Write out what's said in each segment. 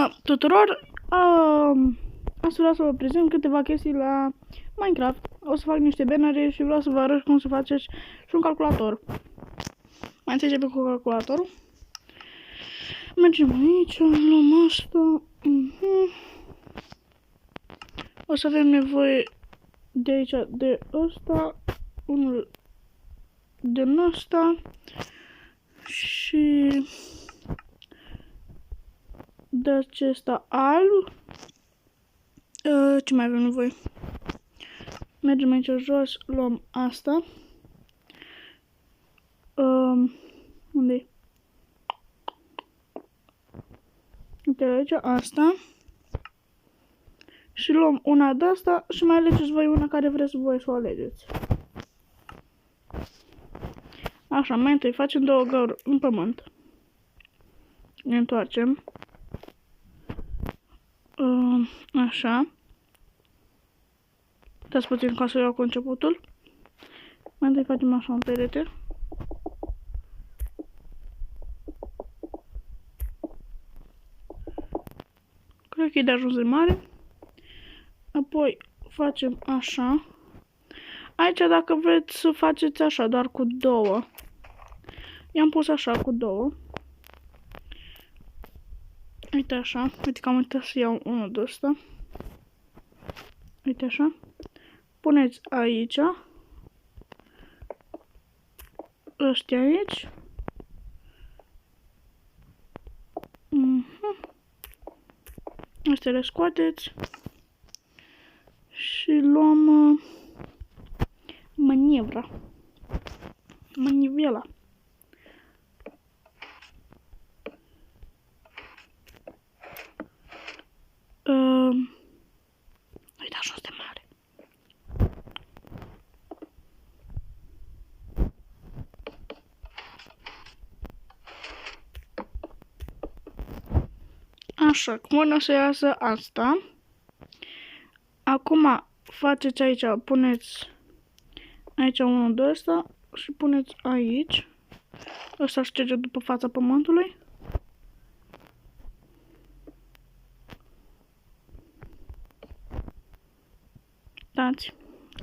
Bună tuturor! Aș vrea să vă prezint câteva chestii la Minecraft. O să fac niște bannere și vreau să vă arăt cum să faceți și un calculator. Mai întâi începem cu calculatorul. Mergem aici, luăm asta. O să avem nevoie de aici, de ăsta, unul din ăsta și de acesta alb. Ce mai avem nevoie? Mergem aici jos, luăm asta. Unde-i? Uite aici, asta. Și luăm una de asta și mai alegeți voi una care vreți voi să o alegeți. Așa, mai întâi facem două găuri în pământ. Ne întoarcem. Așa. Dați puțin ca să iau cu începutul. Mai întâi facem așa un perete. Cred că e de ajuns de mare. Apoi facem așa. Aici dacă vreți să faceți așa, doar cu două. I-am pus așa cu două. Uite așa. Uite că am uitat să iau unul de ăsta. Uite așa. Puneți aici. Ăștia aici. Astea le scoateți. Și luăm manivra. Manivela. Uite așa de mare. Așa, cum o să iasă asta. Acum faceți aici, puneți aici unul de ăsta și puneți aici. Ăsta șterge după fața pământului. Dați,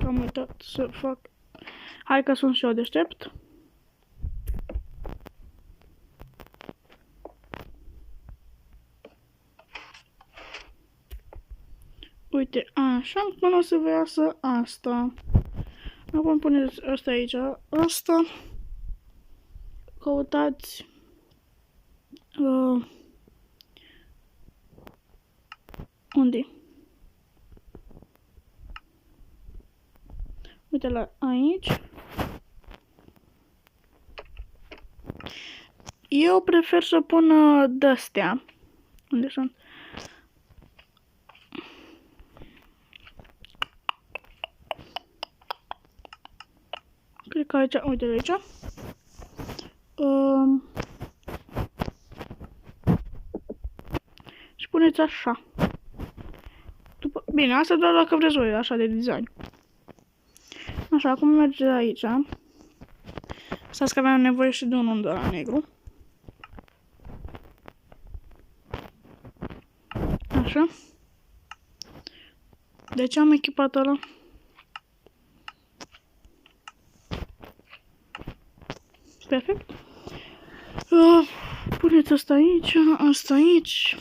am uitat să fac. Hai că sunt și eu deștept. Uite, așa, până o să vă iasă asta. Acum puneți asta aici, asta. Căutați unde? Uite la aici. Eu prefer să pun de-astea. Unde sunt? Cred că aici, uite aici. Și puneți așa. Bine, asta doar dacă vreți voi, așa de design. Așa, acum mergeți aici. Stați că aveam nevoie și de unul de la negru. Așa. De ce am echipat ăla? Perfect. Puneți asta aici, asta aici.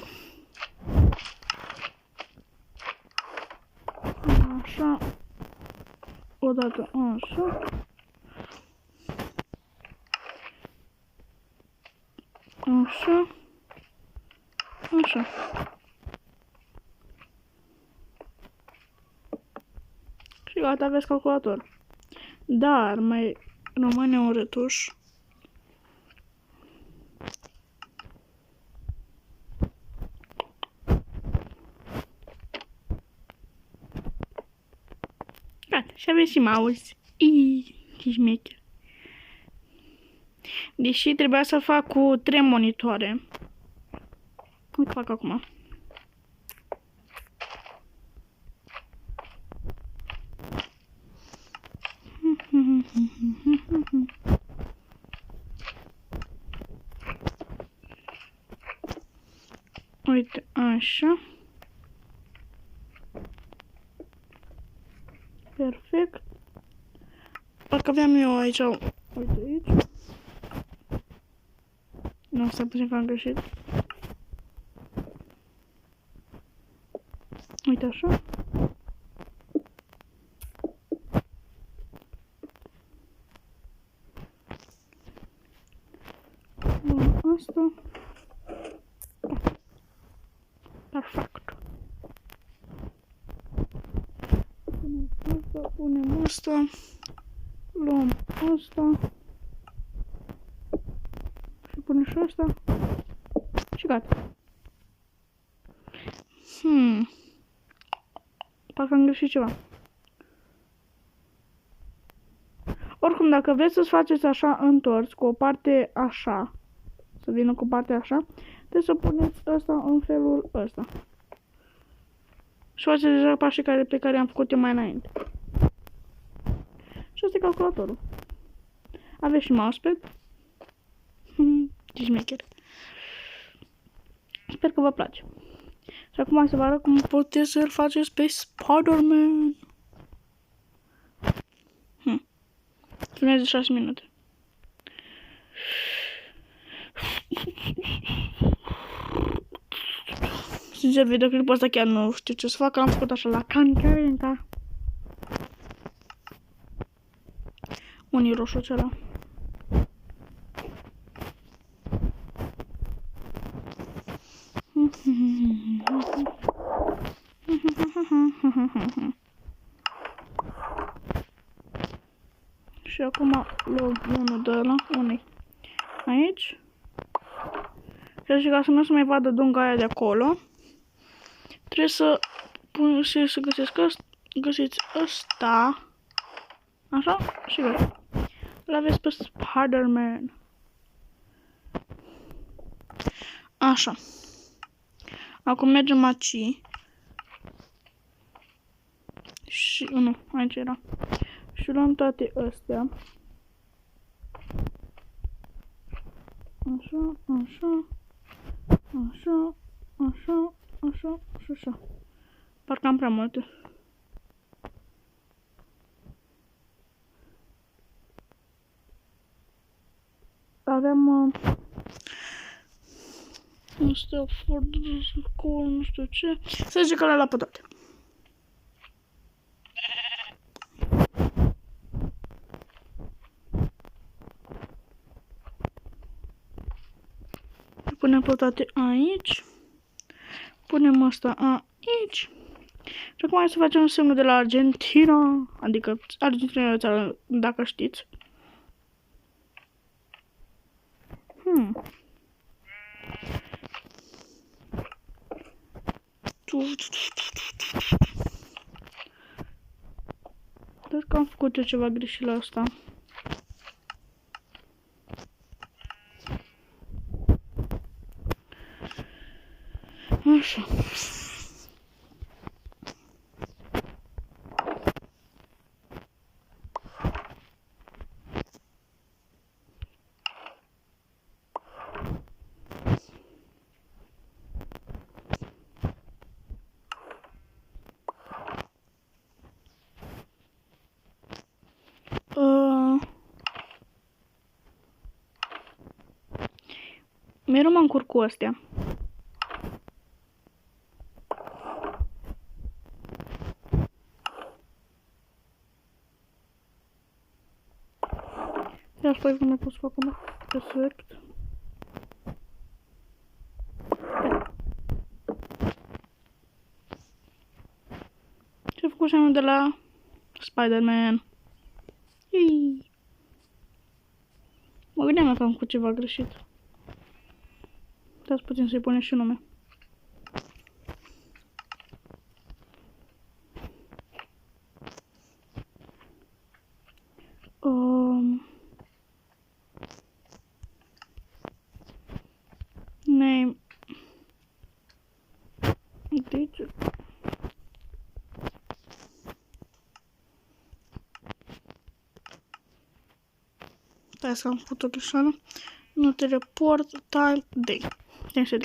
Așa. Odată așa. Așa. Așa. Și gata, aveți calculator. Dar mai rămâne un retuș. Gata, și aveți și mouse. Ce șmecher. Deși trebuia să fac cu 3 monitoare. Cum fac acum? Uite, așa. Perfect. Parcă aveam eu aici, uite aici. Nu, stai puțin că am greșit. Uite așa. Bun, asta. Perfect. Punem asta. Luăm asta. Și punem și asta. Și gata. Parcă am greșit ceva. Oricum, dacă vreți să-ți faceți așa întors, cu o parte așa, să vină cu partea așa, trebuie să puneți asta în felul ăsta. Și faceți deja pașii pe care am făcut eu mai înainte. Și asta e calculatorul. Aveți și mousepad. Ce șmecher. Sper că vă place. Și acum să vă arăt cum puteți să-l faceți pe Spider-Man. Filmez de 6 minute. Sincer, videoclipul ăsta chiar nu știu ce să fac, l-am făcut așa la Cancarenca. Unii roșu acela. Și acum luăm unul de ăla, unii aici. Și ca să nu se mai vadă dunga aia de acolo, trebuie să găsiți ăsta, așa, și gata. L-aveți pe Spider-Man. Așa. Acum mergem aici. Și, nu, aici era. Și luăm toate astea. Așa, așa, așa, așa, așa și așa. Parcă am prea multe. Aveam astea Ford Cool, nu știu ce. Să zice că le-a pe toate. Punem pe toate aici. Punem asta aici. Și acum hai să facem semnul de la Argentina. Adică Argentina e o țară, dacă știți. Cred că am făcut eu ceva greșit la asta. Așa. Mereu mă încurc cu astea. Ia stai că nu pot să fac una. Perfect. Și-am făcut semnul de la Spider-Man. Mă gândeam că am făcut ceva greșit. Dați puțin să-i punem și nume. Name. Deci. Stai să am făcut o greșeală. Note report time day. Tem să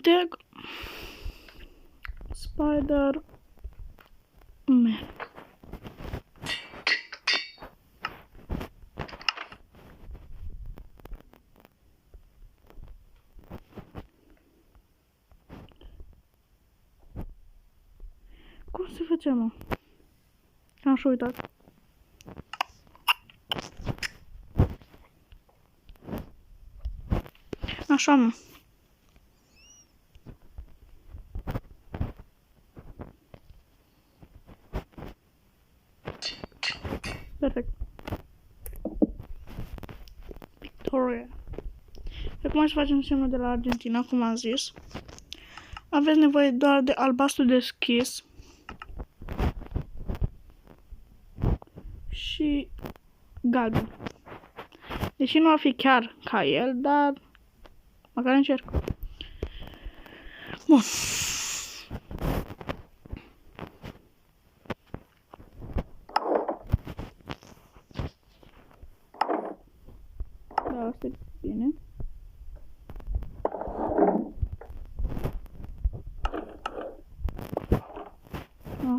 Tag Spider-Man. Cum se face, mă? Am și uitat. Așa, mă. Perfect. Victoria. Acum să facem semnul de la Argentina, cum am zis. Aveți nevoie doar de albastru deschis și galben. Deși nu ar fi chiar ca el, dar măcar încerc. Bun. Da, asta e bine.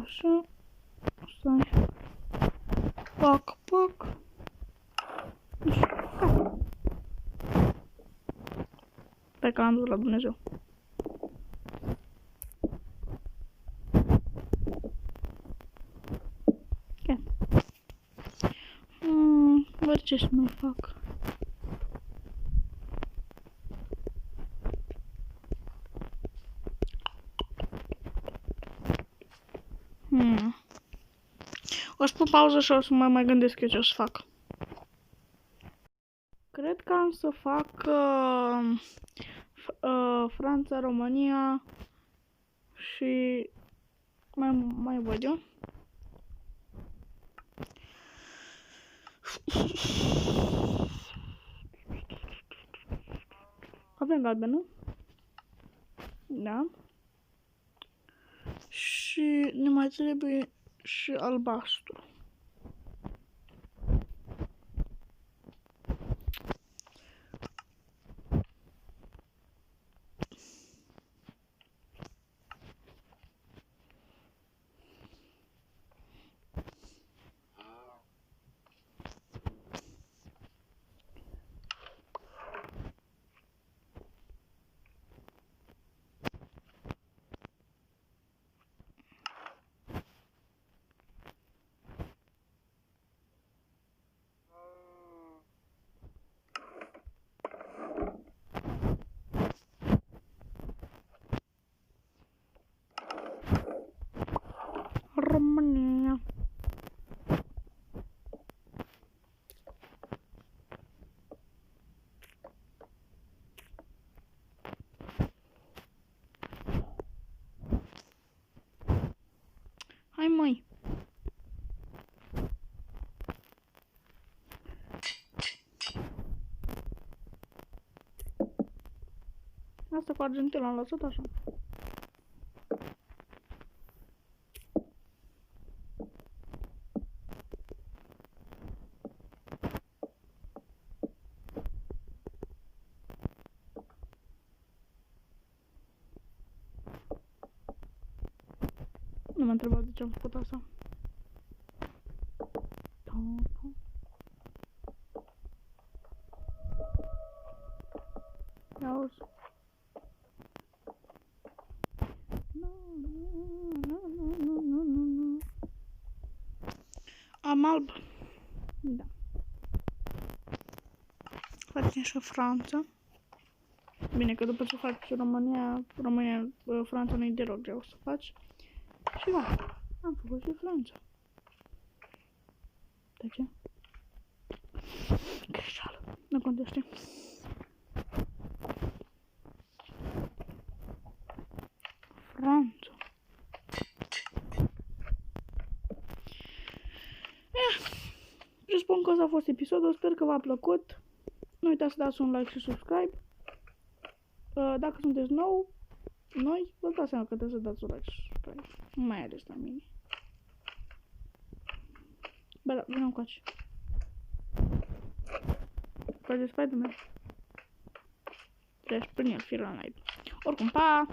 Așa. Stai. Pac, pac. Pe că am dus la Dumnezeu. Ok. Văd ce să mai fac. O să pun pauză și o să mai gândesc eu ce o să fac. Cred că am să fac Franța, România și mai văd eu. Avem galben, nu? Da. Și ne mai trebuie și albastru. România. Hai, măi. Asta cu Argentina am lăsat așa. Nu m-a întrebat de ce am făcut asta. Ia auzi. Am alb. Da. Facem și Franța. Bine că după ce faci România, Franța nu-i deloc greu să faci. Și da, am făcut și Franța. De ce? Greșeală. Nu contește. Franța. Presupun că ăsta a fost episodul. Sper că v-a plăcut. Nu uitați să dați un like și subscribe. Dacă sunteți noi, vă dați seama că trebuie să dați un like și subscribe. Mai ales la mine. Bă, da, vină încoace. Faceți Spider-Man. Treci prin el, fir la naibii. Oricum, pa!